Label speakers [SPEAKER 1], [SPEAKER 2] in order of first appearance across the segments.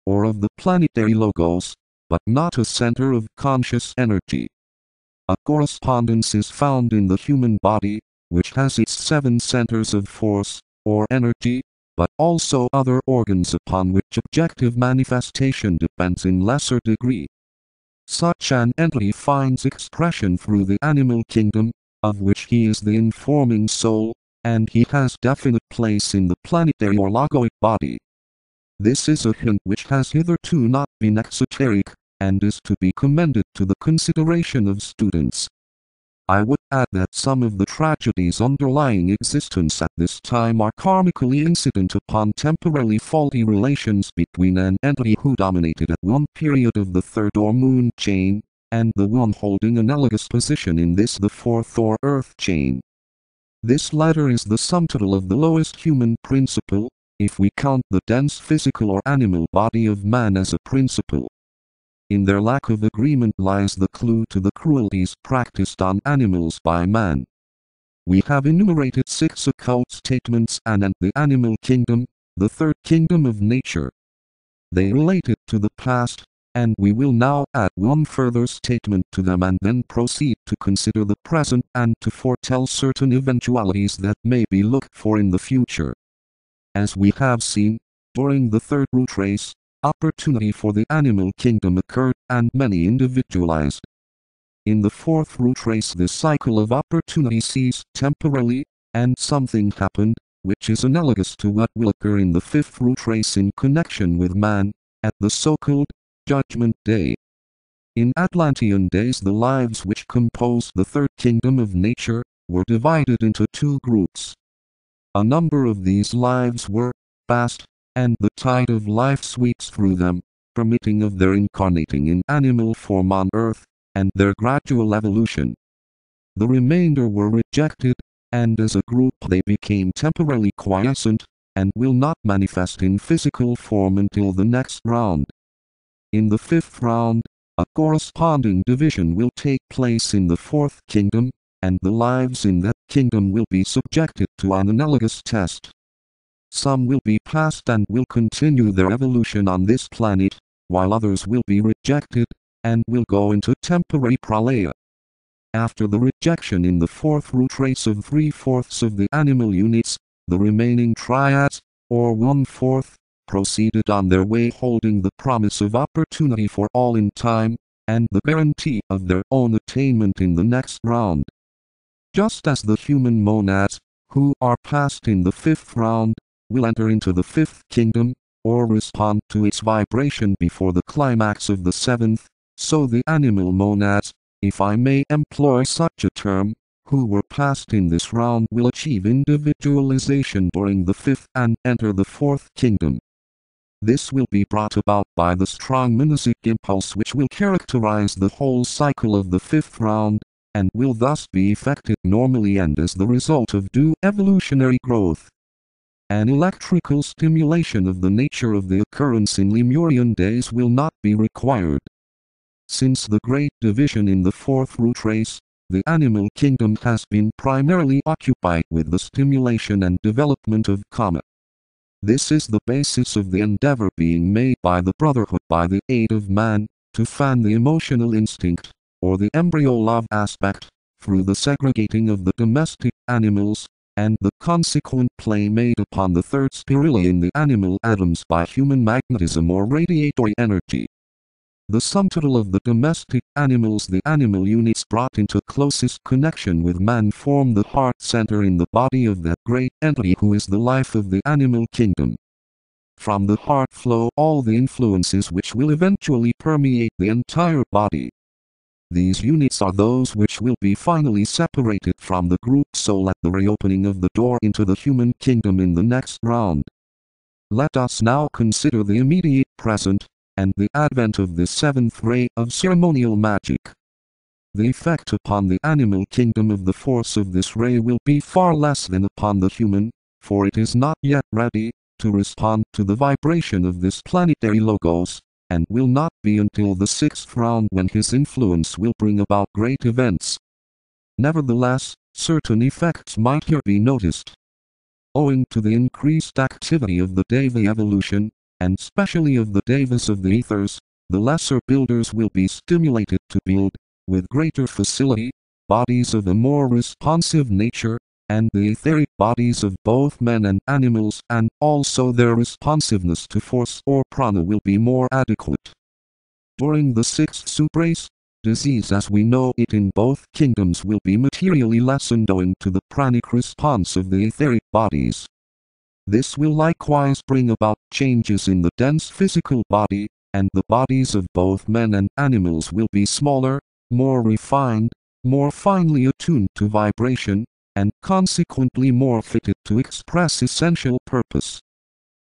[SPEAKER 1] or of the planetary logos, but not a center of conscious energy. A correspondence is found in the human body, which has its 7 centers of force, or energy, but also other organs upon which objective manifestation depends in lesser degree. Such an entity finds expression through the animal kingdom, of which he is the informing soul, and he has definite place in the planetary or logoic body. This is a hint which has hitherto not been exoteric, and is to be commended to the consideration of students. I would add that some of the tragedies underlying existence at this time are karmically incident upon temporarily faulty relations between an entity who dominated at one period of the third or moon chain, and the one holding analogous position in this the fourth or earth chain. This latter is the sum total of the lowest human principle, if we count the dense physical or animal body of man as a principle. In their lack of agreement lies the clue to the cruelties practiced on animals by man. We have enumerated 6 occult statements and the animal kingdom, the third kingdom of nature. They related to the past, and we will now add one further statement to them and then proceed to consider the present and to foretell certain eventualities that may be looked for in the future. As we have seen, during the third root race, opportunity for the animal kingdom occurred and many individualized. In the fourth root race this cycle of opportunity ceased temporarily, and something happened, which is analogous to what will occur in the fifth root race in connection with man, at the so-called Judgment Day. In Atlantean days the lives which composed the third kingdom of nature were divided into 2 groups. A number of these lives were past, and the tide of life sweeps through them, permitting of their incarnating in animal form on earth, and their gradual evolution. The remainder were rejected, and as a group they became temporarily quiescent, and will not manifest in physical form until the next round. In the 5th round, a corresponding division will take place in the 4th kingdom, and the lives in that kingdom will be subjected to an analogous test. Some will be passed and will continue their evolution on this planet, while others will be rejected, and will go into temporary pralaya. After the rejection in the 4th root race of 3/4 of the animal units, the remaining triads, or 1/4, proceeded on their way holding the promise of opportunity for all in time, and the guarantee of their own attainment in the next round. Just as the human monads, who are passed in the 5th round, will enter into the 5th kingdom, or respond to its vibration before the climax of the 7th, so the animal monads, if I may employ such a term, who were passed in this round will achieve individualization during the 5th and enter the 4th kingdom. This will be brought about by the strong monastic impulse which will characterize the whole cycle of the 5th round, and will thus be effected normally and as the result of due evolutionary growth. An electrical stimulation of the nature of the occurrence in Lemurian days will not be required. Since the great division in the 4th root race, the animal kingdom has been primarily occupied with the stimulation and development of karma. This is the basis of the endeavor being made by the brotherhood by the aid of man, to fan the emotional instinct, or the embryo love aspect, through the segregating of the domestic animals, and the consequent play made upon the third spirilla in the animal atoms by human magnetism or radiatory energy. The sum total of the domestic animals, the animal units brought into closest connection with man, form the heart center in the body of that great entity who is the life of the animal kingdom. From the heart flow all the influences which will eventually permeate the entire body. These units are those which will be finally separated from the group soul at the reopening of the door into the human kingdom in the next round. Let us now consider the immediate present, and the advent of the 7th ray of ceremonial magic. The effect upon the animal kingdom of the force of this ray will be far less than upon the human, for it is not yet ready to respond to the vibration of this planetary logos, and will not be until the 6th round when his influence will bring about great events. Nevertheless, certain effects might here be noticed. Owing to the increased activity of the Deva evolution, and specially of the devas of the ethers, the lesser builders will be stimulated to build, with greater facility, bodies of a more responsive nature, and the etheric bodies of both men and animals, and also their responsiveness to force or prana will be more adequate. During the sixth suprace, disease as we know it in both kingdoms will be materially lessened owing to the pranic response of the etheric bodies. This will likewise bring about changes in the dense physical body, and the bodies of both men and animals will be smaller, more refined, more finely attuned to vibration, and consequently more fitted to express essential purpose.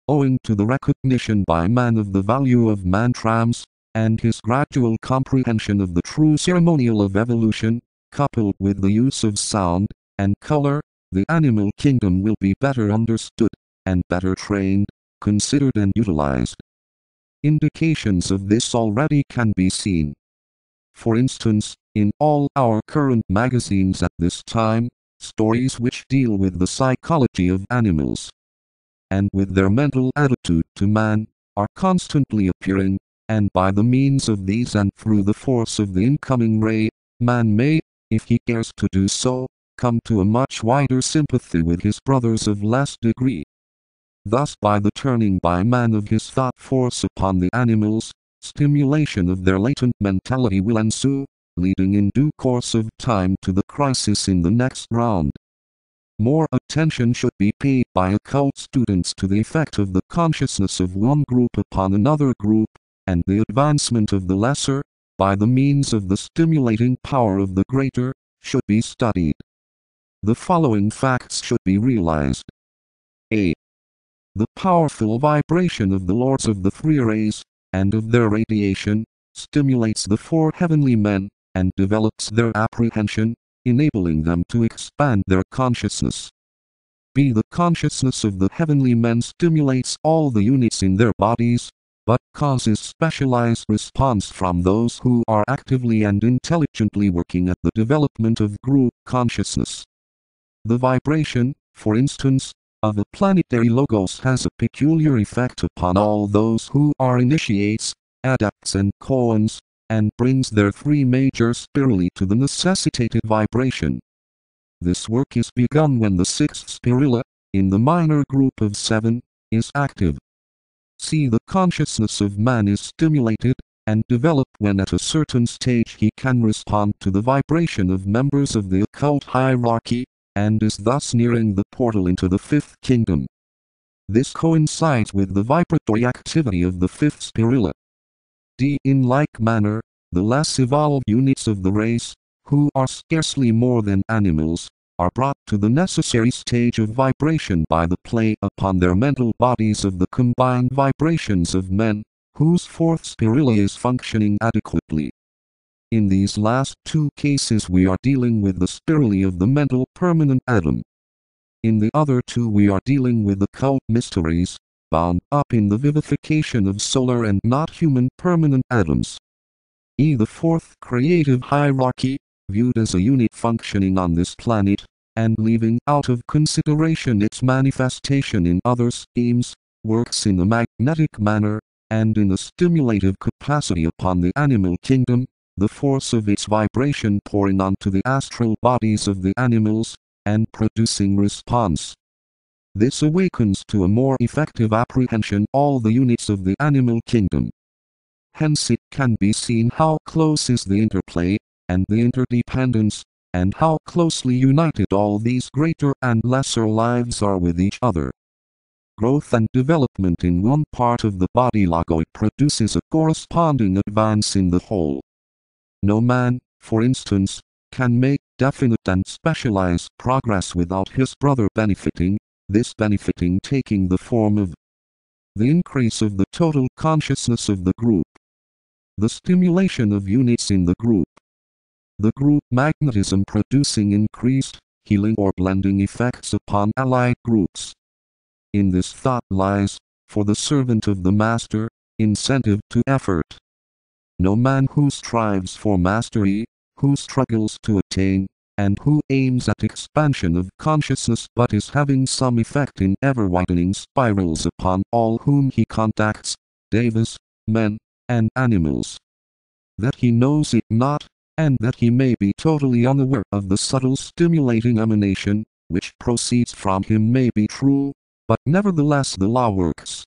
[SPEAKER 1] Owing to the recognition by man of the value of mantrams, and his gradual comprehension of the true ceremonial of evolution, coupled with the use of sound and color, the animal kingdom will be better understood, and better trained, considered and utilized. Indications of this already can be seen. For instance, in all our current magazines at this time, stories which deal with the psychology of animals and with their mental attitude to man, are constantly appearing, and by the means of these and through the force of the incoming ray, man may, if he cares to do so, come to a much wider sympathy with his brothers of less degree. Thus by the turning by man of his thought force upon the animals, stimulation of their latent mentality will ensue, leading in due course of time to the crisis in the next round. More attention should be paid by occult students to the effect of the consciousness of one group upon another group, and the advancement of the lesser, by the means of the stimulating power of the greater, should be studied. The following facts should be realized. A. The powerful vibration of the lords of the three rays, and of their radiation, stimulates the four heavenly men, and develops their apprehension, enabling them to expand their consciousness. B. The consciousness of the heavenly men stimulates all the units in their bodies, but causes specialized response from those who are actively and intelligently working at the development of group consciousness. The vibration, for instance, of a planetary logos has a peculiar effect upon all those who are initiates, adepts and koans, and brings their three major spiruli to the necessitated vibration. This work is begun when the sixth spirula, in the minor group of 7, is active. C. The consciousness of man is stimulated, and developed when at a certain stage he can respond to the vibration of members of the occult hierarchy, and is thus nearing the portal into the fifth kingdom. This coincides with the vibratory activity of the fifth spirula. D. In like manner, the less evolved units of the race, who are scarcely more than animals, are brought to the necessary stage of vibration by the play upon their mental bodies of the combined vibrations of men, whose fourth spirula is functioning adequately. In these last two cases we are dealing with the spiruli of the mental permanent atom. In the other two we are dealing with the occult mysteries, bound up in the vivification of solar and not human permanent atoms. E. The fourth creative hierarchy, viewed as a unit functioning on this planet, and leaving out of consideration its manifestation in other schemes, works in a magnetic manner, and in a stimulative capacity upon the animal kingdom, the force of its vibration pouring onto the astral bodies of the animals, and producing response. This awakens to a more effective apprehension all the units of the animal kingdom. Hence it can be seen how close is the interplay, and the interdependence, and how closely united all these greater and lesser lives are with each other. Growth and development in one part of the body logoid produces a corresponding advance in the whole. No man, for instance, can make definite and specialized progress without his brother benefiting, this benefiting taking the form of the increase of the total consciousness of the group, the stimulation of units in the group, the group magnetism producing increased, healing or blending effects upon allied groups. In this thought lies, for the servant of the master, incentive to effort. No man who strives for mastery, who struggles to attain, and who aims at expansion of consciousness but is having some effect in ever-widening spirals upon all whom he contacts, devas, men, and animals. That he knows it not, and that he may be totally unaware of the subtle stimulating emanation, which proceeds from him may be true, but nevertheless the law works.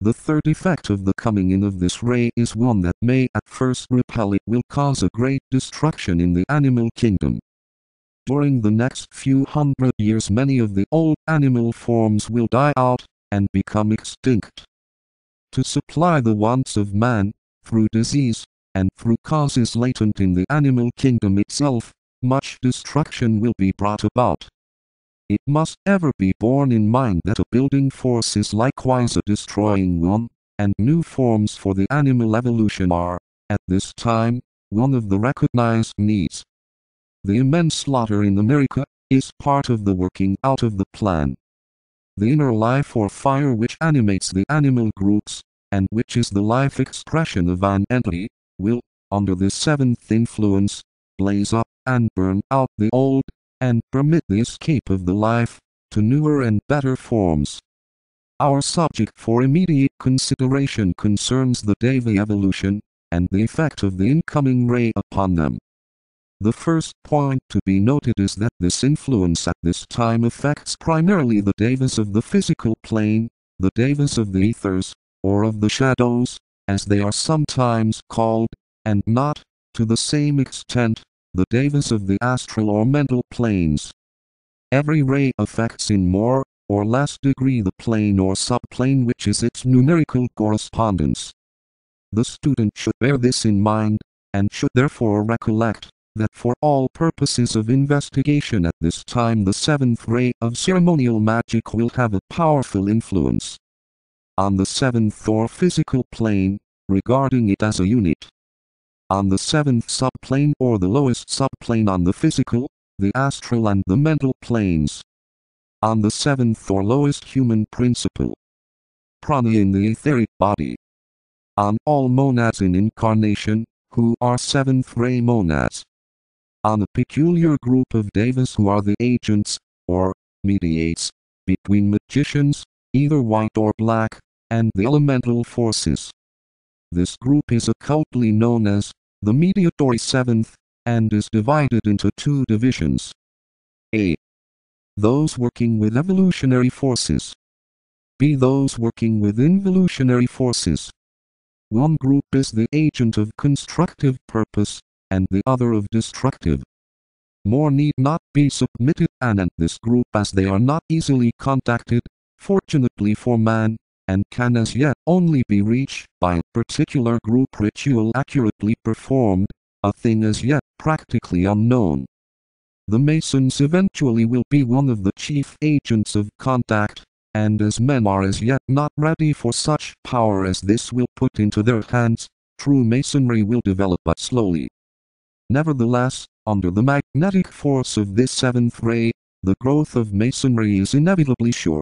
[SPEAKER 1] The third effect of the coming in of this ray is one that may at first repel it will cause a great destruction in the animal kingdom. During the next few hundred years many of the old animal forms will die out, and become extinct. To supply the wants of man, through disease, and through causes latent in the animal kingdom itself, much destruction will be brought about. It must ever be borne in mind that a building force is likewise a destroying one, and new forms for the animal evolution are, at this time, one of the recognized needs. The immense slaughter in America is part of the working out of the plan. The inner life or fire which animates the animal groups, and which is the life expression of an entity, will, under this seventh influence, blaze up and burn out the old, and permit the escape of the life to newer and better forms. Our subject for immediate consideration concerns the Deva evolution, and the effect of the incoming ray upon them. The first point to be noted is that this influence at this time affects primarily the devas of the physical plane, the devas of the ethers, or of the shadows, as they are sometimes called, and not, to the same extent, the devas of the astral or mental planes. Every ray affects in more or less degree the plane or subplane which is its numerical correspondence. The student should bear this in mind, and should therefore recollect that for all purposes of investigation at this time the seventh ray of ceremonial magic will have a powerful influence on the seventh or physical plane, regarding it as a unit. On the seventh subplane or the lowest subplane on the physical, the astral and the mental planes. On the seventh or lowest human principle. Prana in the etheric body. On all monads in incarnation, who are seventh ray monads. On a peculiar group of devas who are the agents, or mediates, between magicians, either white or black, and the elemental forces. This group is occultly known as the mediatory seventh, and is divided into two divisions. A. Those working with evolutionary forces. B. Those working with involutionary forces. One group is the agent of constructive purpose, and the other of destructive. More need not be submitted and this group as they are not easily contacted, fortunately for man, and can as yet only be reached by a particular group ritual accurately performed, a thing as yet practically unknown. The Masons eventually will be one of the chief agents of contact, and as men are as yet not ready for such power as this will put into their hands, true Masonry will develop but slowly. Nevertheless, under the magnetic force of this seventh ray, the growth of Masonry is inevitably sure.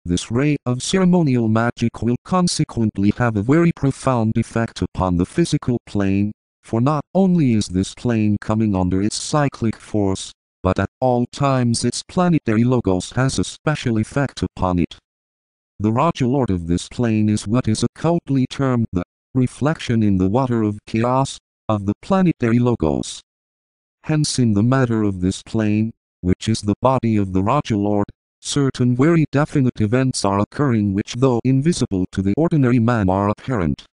[SPEAKER 1] This ray of ceremonial magic will consequently have a very profound effect upon the physical plane, for not only is this plane coming under its cyclic force, but at all times its planetary logos has a special effect upon it. The Raja Lord of this plane is what is occultly termed the reflection in the water of chaos, of the planetary logos. Hence in the matter of this plane, which is the body of the Raja Lord, certain very definite events are occurring which though invisible to the ordinary man are apparent.